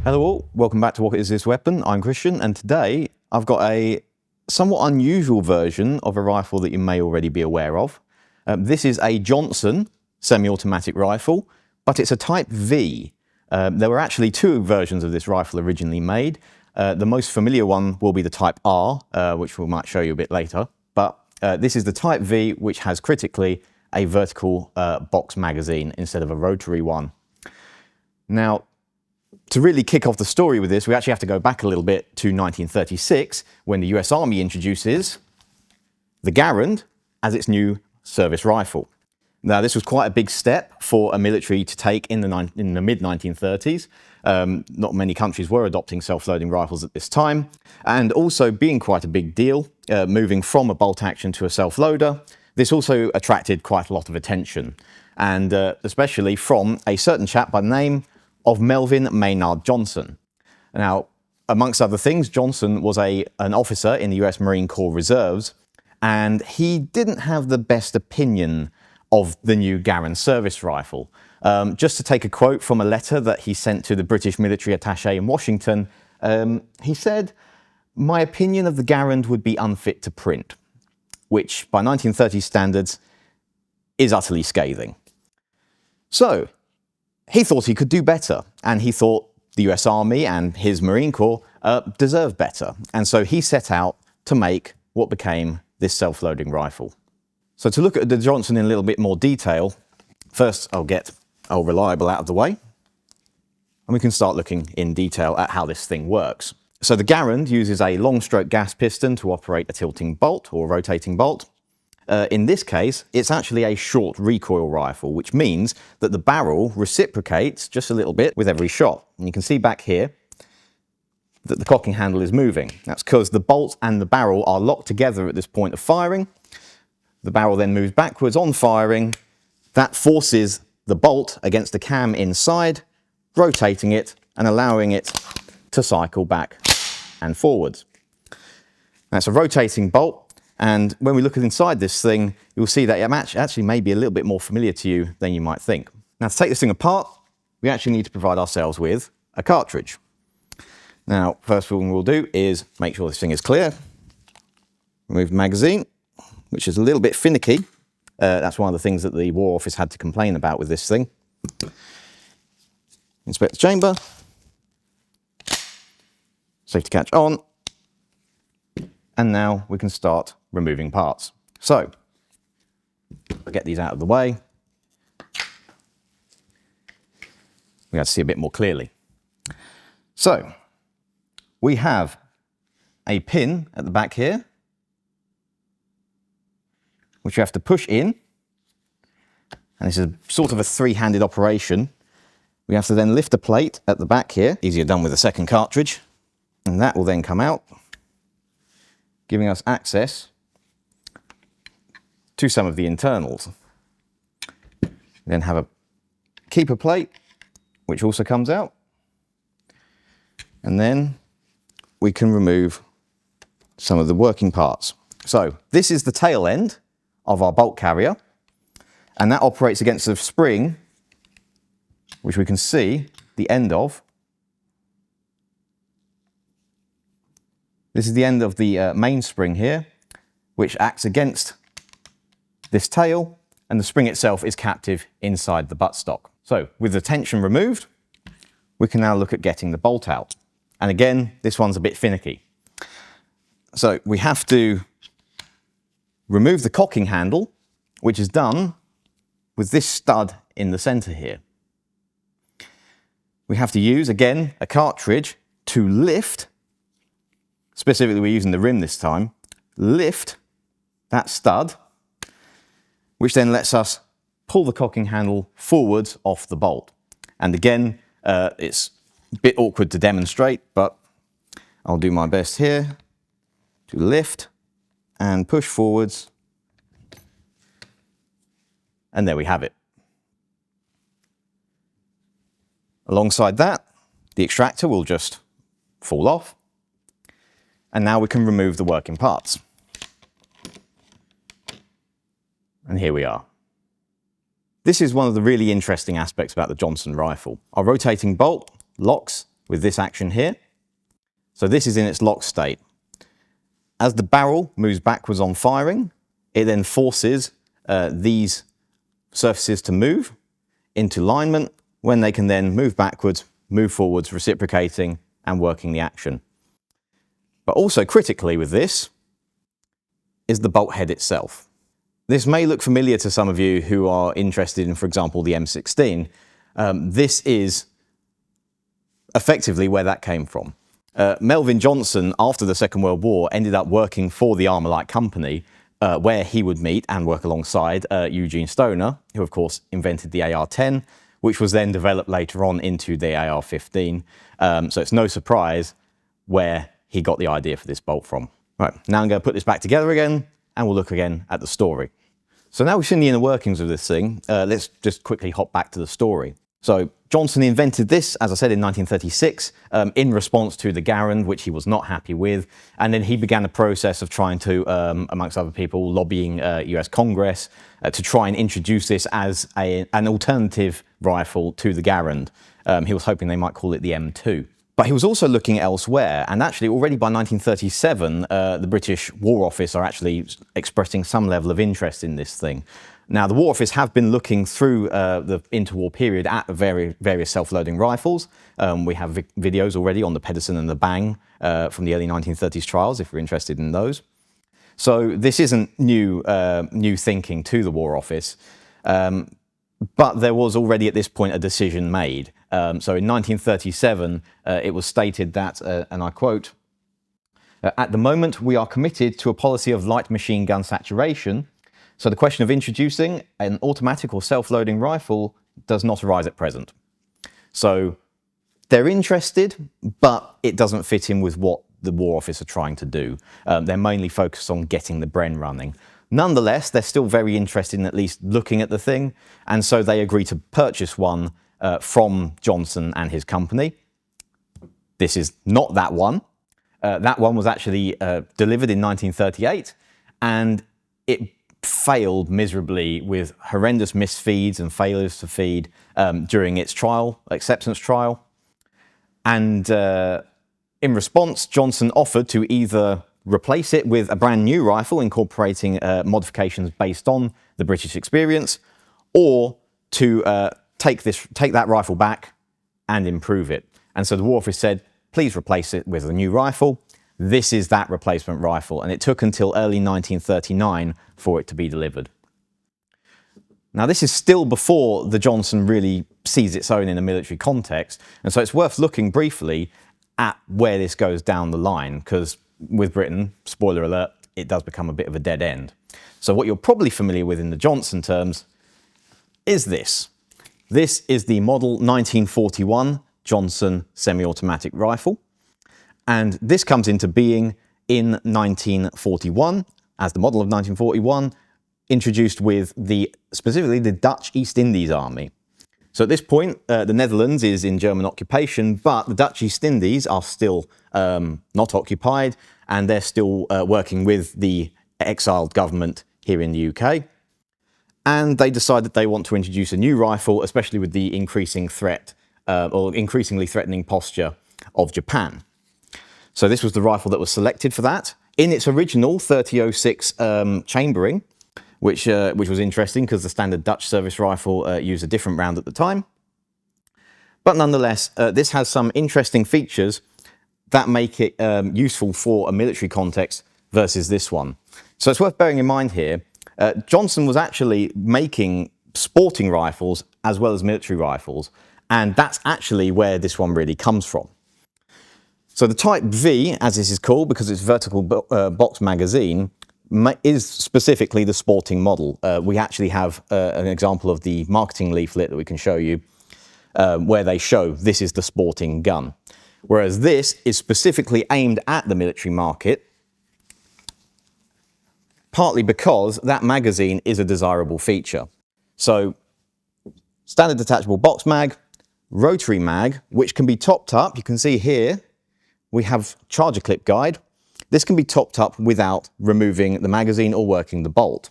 Hello all, welcome back to What Is This Weapon? I'm Christian, and today I've got a somewhat unusual version of a rifle that you may already be aware of. This is a Johnson semi-automatic rifle, but it's a Type V. There were actually two versions of this rifle originally made. The most familiar one will be the Type R, which we might show you a bit later, but this is the Type V, which has critically a vertical box magazine instead of a rotary one. Now, to really kick off the story with this, we actually have to go back a little bit to 1936, when the US Army introduces the Garand as its new service rifle. Now, this was quite a big step for a military to take in the mid-1930s. Not many countries were adopting self-loading rifles at this time, and also being quite a big deal, moving from a bolt action to a self-loader. This also attracted quite a lot of attention, and especially from a certain chap by the name of Melvin Johnson. Now, amongst other things, Johnson was an officer in the US Marine Corps Reserves, and he didn't have the best opinion of the new Garand service rifle. Just to take a quote from a letter that he sent to the British military attaché in Washington, he said, "My opinion of the Garand would be unfit to print," which by 1930 standards is utterly scathing. So, he thought he could do better, and he thought the US Army and his Marine Corps deserved better. And so he set out to make what became this self-loading rifle. So to look at the Johnson in a little bit more detail, first I'll get our reliable out of the way, and we can start looking in detail at how this thing works. So the Garand uses a long stroke gas piston to operate a tilting bolt or rotating bolt. In this case, it's actually a short recoil rifle, which means that the barrel reciprocates just a little bit with every shot. And you can see back here that the cocking handle is moving. That's because the bolt and the barrel are locked together at this point of firing. The barrel then moves backwards on firing. That forces the bolt against the cam inside, rotating it and allowing it to cycle back and forwards. That's a rotating bolt. And when we look inside this thing, you'll see that it actually may be a little bit more familiar to you than you might think. Now, to take this thing apart, we actually need to provide ourselves with a cartridge. Now, first thing we'll do is make sure this thing is clear. Remove the magazine, which is a little bit finicky. That's one of the things that the War Office had to complain about with this thing. Inspect the chamber. Safety catch on. And now we can start removing parts. So, I'll get these out of the way. We have to see a bit more clearly. So, we have a pin at the back here, which you have to push in. And this is sort of a three-handed operation. We have to then lift a plate at the back here, easier done with a second cartridge, and that will then come out, giving us access to some of the internals. We then have a keeper plate, which also comes out. And then we can remove some of the working parts. So this is the tail end of our bolt carrier, and that operates against a spring, which we can see the end of. This is the end of the mainspring here, which acts against this tail, and the spring itself is captive inside the buttstock. So with the tension removed, we can now look at getting the bolt out. And again, this one's a bit finicky. So we have to remove the cocking handle, which is done with this stud in the center here. We have to use, again, a cartridge to lift. Specifically, we're using the rim this time, lift that stud, which then lets us pull the cocking handle forwards off the bolt. And again, it's a bit awkward to demonstrate, but I'll do my best here to lift and push forwards. And there we have it. Alongside that, the extractor will just fall off. And now we can remove the working parts. And here we are. This is one of the really interesting aspects about the Johnson rifle. Our rotating bolt locks with this action here. So this is in its lock state. As the barrel moves backwards on firing, it then forces these surfaces to move into alignment when they can then move backwards, move forwards, reciprocating and working the action. But also critically with this is the bolt head itself. This may look familiar to some of you who are interested in, for example, the M16. This is effectively where that came from. Melvin Johnson, after the Second World War, ended up working for the armour-like company where he would meet and work alongside Eugene Stoner, who of course invented the AR-10, which was then developed later on into the AR-15. So it's no surprise where he got the idea for this bolt from. Right, now I'm going to put this back together again and we'll look again at the story. So now we've seen the inner workings of this thing, let's just quickly hop back to the story. So Johnson invented this, as I said, in 1936 in response to the Garand, which he was not happy with. And then he began a process of trying to, amongst other people, lobbying US Congress to try and introduce this as an alternative rifle to the Garand. He was hoping they might call it the M2. But he was also looking elsewhere, and actually already by 1937, the British War Office are actually expressing some level of interest in this thing. Now, the War Office have been looking through the interwar period at various self-loading rifles. We have videos already on the Pedersen and the Bang from the early 1930s trials, if you're interested in those. So this isn't new thinking to the War Office, but there was already at this point a decision made. So in 1937, it was stated that, and I quote, "At the moment, we are committed to a policy of light machine gun saturation, so the question of introducing an automatic or self-loading rifle does not arise at present." So they're interested, but it doesn't fit in with what the War Office are trying to do. They're mainly focused on getting the Bren running. Nonetheless, they're still very interested in at least looking at the thing, and so they agree to purchase one from Johnson and his company. This is not that one. That one was actually delivered in 1938, and it failed miserably with horrendous misfeeds and failures to feed during its trial, acceptance trial. And in response, Johnson offered to either replace it with a brand new rifle incorporating modifications based on the British experience, or to take that rifle back and improve it. And so the War Office said, please replace it with a new rifle. This is that replacement rifle, and it took until early 1939 for it to be delivered. Now, this is still before the Johnson really sees its own in a military context, and so it's worth looking briefly at where this goes down the line, because with Britain, spoiler alert, it does become a bit of a dead end. So what you're probably familiar with in the Johnson terms is this. This is the model 1941 Johnson semi-automatic rifle. And this comes into being in 1941 as the model of 1941, introduced with specifically the Dutch East Indies Army. So at this point, the Netherlands is in German occupation, but the Dutch East Indies are still not occupied, and they're still working with the exiled government here in the UK. And they decide that they want to introduce a new rifle, especially with the increasing threat or increasingly threatening posture of Japan. So this was the rifle that was selected for that. In its original 3006 chambering, which was interesting because the standard Dutch service rifle used a different round at the time. But nonetheless, this has some interesting features that make it useful for a military context versus this one. So it's worth bearing in mind here, Johnson was actually making sporting rifles as well as military rifles, and that's actually where this one really comes from. So the Type V, as this is called because it's vertical box magazine, is specifically the sporting model. We actually have an example of the marketing leaflet that we can show you where they show this is the sporting gun. Whereas this is specifically aimed at the military market, partly because that magazine is a desirable feature. So standard detachable box mag, rotary mag, which can be topped up. You can see here we have charger clip guide. This can be topped up without removing the magazine or working the bolt.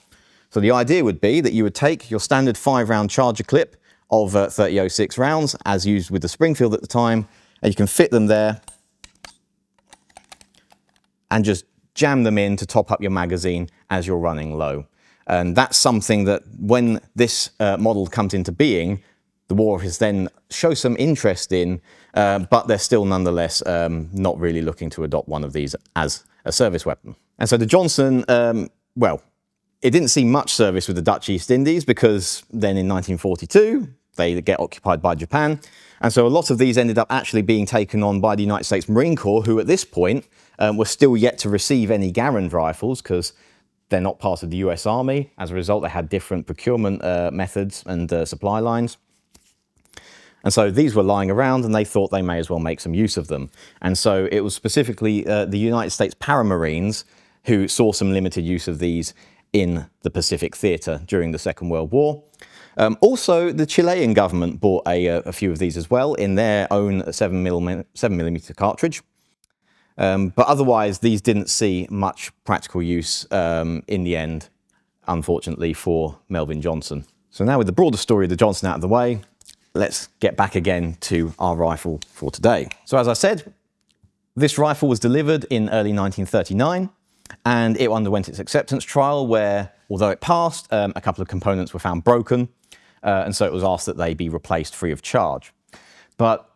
So the idea would be that you would take your standard 5-round charger clip of 3006 rounds, as used with the Springfield at the time, And you can fit them there and just jam them in to top up your magazine as you're running low. And that's something that when this model comes into being, the War Office then show some interest in, but they're still nonetheless not really looking to adopt one of these as a service weapon. And so the Johnson, well, it didn't see much service with the Dutch East Indies because then in 1942, they get occupied by Japan. And so a lot of these ended up actually being taken on by the United States Marine Corps, who at this point were still yet to receive any Garand rifles because they're not part of the US Army. As a result, they had different procurement methods and supply lines. And so these were lying around and they thought they may as well make some use of them. And so it was specifically the United States Paramarines who saw some limited use of these in the Pacific theatre during the Second World War. Also, the Chilean government bought a few of these as well in their own 7mm cartridge. But otherwise, these didn't see much practical use in the end, unfortunately, for Melvin Johnson. So now with the broader story of the Johnson out of the way, let's get back again to our rifle for today. So as I said, this rifle was delivered in early 1939 and it underwent its acceptance trial where, although it passed, a couple of components were found broken and so it was asked that they be replaced free of charge. But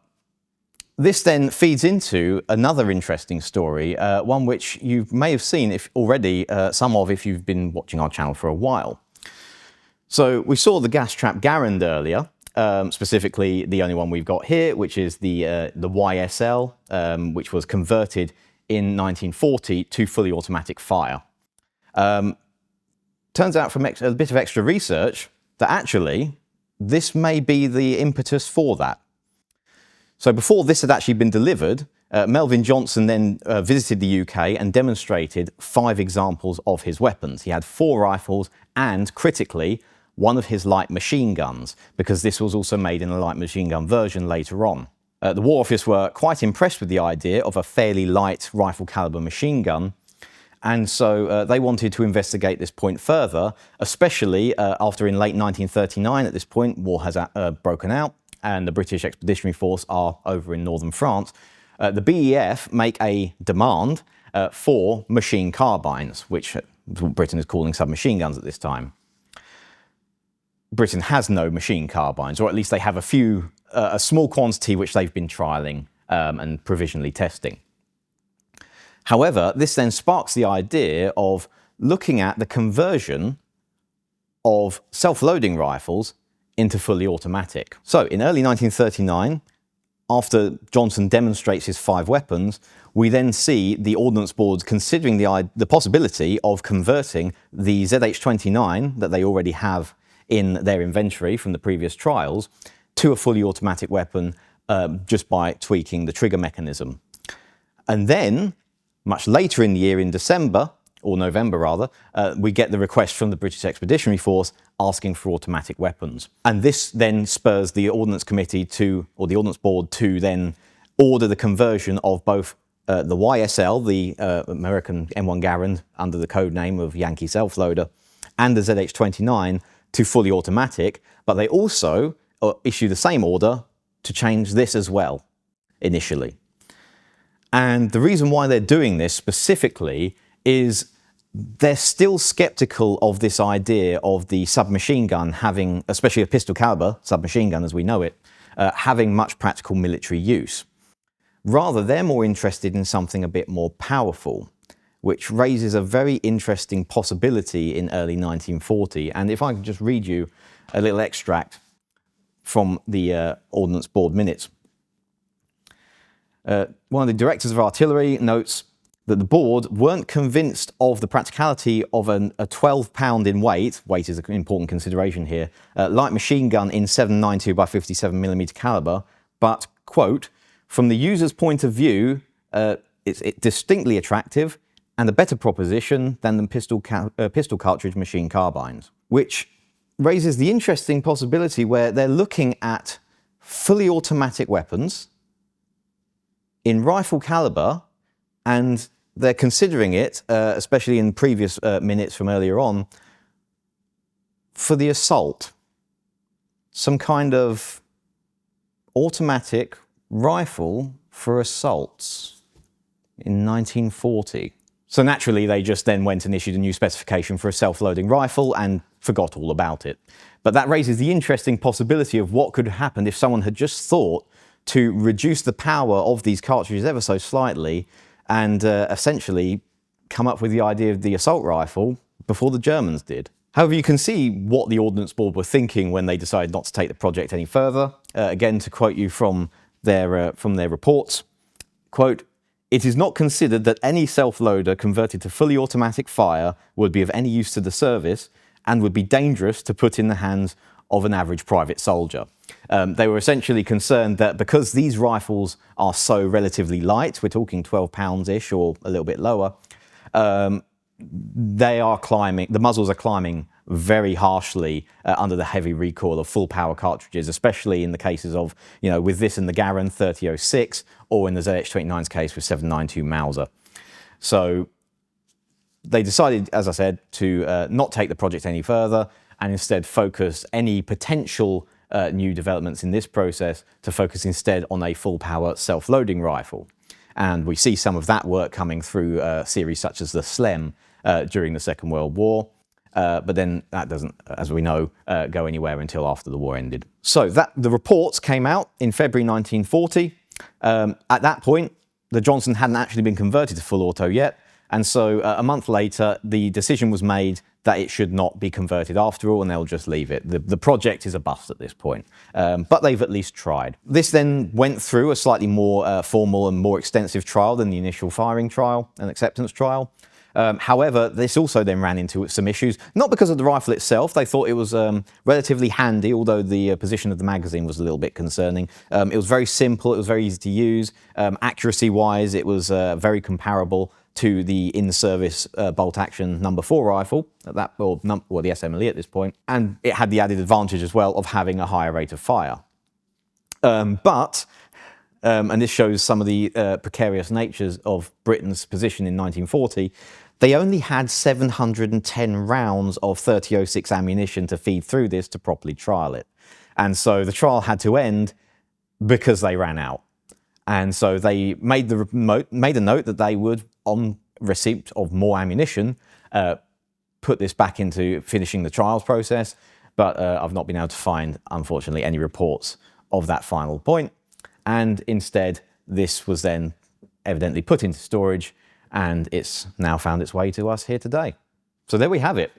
this then feeds into another interesting story, one which you may have seen already if you've been watching our channel for a while. So we saw the gas trap Garand earlier, specifically the only one we've got here, which is the YSL, which was converted in 1940 to fully automatic fire. Turns out from a bit of extra research that actually this may be the impetus for that. So before this had actually been delivered, Melvin Johnson then visited the UK and demonstrated 5 examples of his weapons. He had 4 rifles and, critically, one of his light machine guns, because this was also made in a light machine gun version later on. The War Office were quite impressed with the idea of a fairly light rifle caliber machine gun, and so they wanted to investigate this point further, especially after in late 1939, at this point, war has broken out, and the British Expeditionary Force are over in northern France. The BEF make a demand for machine carbines, which Britain is calling submachine guns at this time. Britain has no machine carbines, or at least they have a small quantity which they've been trialling and provisionally testing. However, this then sparks the idea of looking at the conversion of self-loading rifles into fully automatic. So in early 1939, after Johnson demonstrates his 5 weapons, we then see the Ordnance Board considering the possibility of converting the ZH-29 that they already have in their inventory from the previous trials to a fully automatic weapon just by tweaking the trigger mechanism. And then, much later in the year, in December, or November rather, we get the request from the British Expeditionary Force asking for automatic weapons. And this then spurs the Ordnance Committee or the Ordnance Board to then order the conversion of both the YSL, the American M1 Garand under the code name of Yankee Self-Loader, and the ZH-29 to fully automatic, but they also issue the same order to change this as well, initially. And the reason why they're doing this specifically is they're still skeptical of this idea of the submachine gun having, especially a pistol caliber submachine gun as we know it, having much practical military use. Rather, they're more interested in something a bit more powerful, which raises a very interesting possibility in early 1940. And if I can just read you a little extract from the Ordnance Board minutes. One of the directors of artillery notes that the board weren't convinced of the practicality of a 12-pound in weight is an important consideration here, light machine gun in 7.92 by 57mm caliber, but, quote, from the user's point of view, it's distinctly attractive and a better proposition than the pistol cartridge machine carbines, which raises the interesting possibility where they're looking at fully automatic weapons in rifle caliber, and they're considering it, especially in previous minutes from earlier on, for the assault. Some kind of automatic rifle for assaults in 1940. So naturally, they just then went and issued a new specification for a self-loading rifle and forgot all about it. But that raises the interesting possibility of what could have happened if someone had just thought to reduce the power of these cartridges ever so slightly and essentially come up with the idea of the assault rifle before the Germans did. However, you can see what the Ordnance Board were thinking when they decided not to take the project any further. Again, to quote you from their reports, quote, "It is not considered that any self-loader converted to fully automatic fire would be of any use to the service and would be dangerous to put in the hands of an average private soldier." They were essentially concerned that because these rifles are so relatively light, we're talking 12 pounds-ish or a little bit lower, the muzzles are climbing very harshly under the heavy recoil of full power cartridges, especially in the cases of, with this in the Garand 3006 or in the ZH29's case with 7.92 Mauser. So they decided, as I said, to not take the project any further and instead focus any potential new developments in this process to focus instead on a full power self-loading rifle. And we see some of that work coming through series such as the SLEM during the Second World War. But then that doesn't, as we know, go anywhere until after the war ended. So the reports came out in February 1940. At that point, the Johnson hadn't actually been converted to full auto yet. And so a month later, the decision was made that it should not be converted after all, and they'll just leave it. The project is a bust at this point, but they've at least tried. This then went through a slightly more formal and more extensive trial than the initial firing trial and acceptance trial. However, this also then ran into some issues, not because of the rifle itself. They thought it was relatively handy, although the position of the magazine was a little bit concerning. It was very simple, it was very easy to use. Accuracy-wise, it was very comparable to the in-service bolt-action No. 4 rifle, or the SMLE at this point, and it had the added advantage as well of having a higher rate of fire. And this shows some of the precarious natures of Britain's position in 1940, they only had 710 rounds of 3006 ammunition to feed through this to properly trial it. And so the trial had to end because they ran out. And so they made a note that they would, on receipt of more ammunition, put this back into finishing the trials process. But I've not been able to find, unfortunately, any reports of that final point. And instead, this was then evidently put into storage, and it's now found its way to us here today. So there we have it.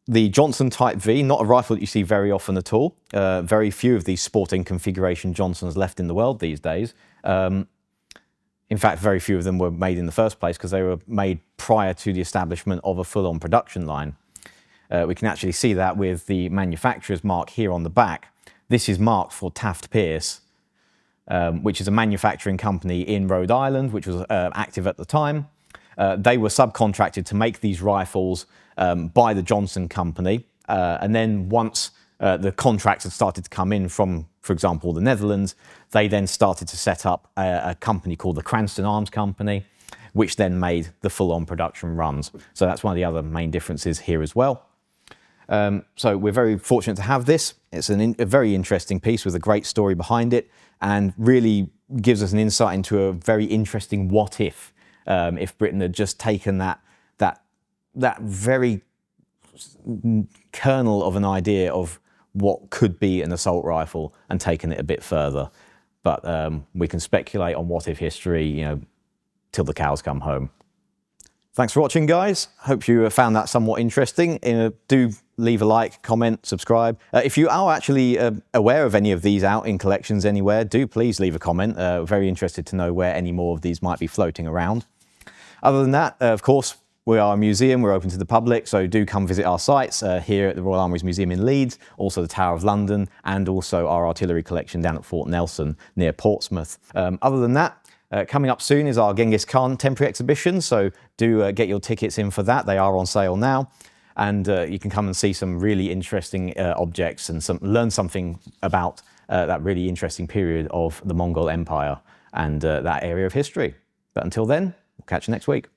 The Johnson Type V, not a rifle that you see very often at all. Very few of these sporting configuration Johnsons left in the world these days. In fact, very few of them were made in the first place because they were made prior to the establishment of a full-on production line. We can actually see that with the manufacturer's mark here on the back. This is marked for Taft Pierce, which is a manufacturing company in Rhode Island, which was active at the time. They were subcontracted to make these rifles by the Johnson Company. And then once the contracts had started to come in from, for example, the Netherlands, they then started to set up a company called the Cranston Arms Company, which then made the full-on production runs. So that's one of the other main differences here as well. So we're very fortunate to have this. It's a very interesting piece with a great story behind it, and really gives us an insight into a very interesting what if Britain had just taken that very kernel of an idea of what could be an assault rifle and taken it a bit further. But we can speculate on what if history, till the cows come home. Thanks for watching, guys. Hope you found that somewhat interesting. Do leave a like, comment, subscribe. If you are actually aware of any of these out in collections anywhere, do please leave a comment. Very interested to know where any more of these might be floating around. Other than that, of course, we are a museum. We're open to the public, so do come visit our sites here at the Royal Armouries Museum in Leeds, also the Tower of London, and also our artillery collection down at Fort Nelson near Portsmouth. Other than that, coming up soon is our Genghis Khan temporary exhibition, so do get your tickets in for that. They are on sale now, and you can come and see some really interesting objects and learn something about that really interesting period of the Mongol Empire and that area of history. But until then, we'll catch you next week.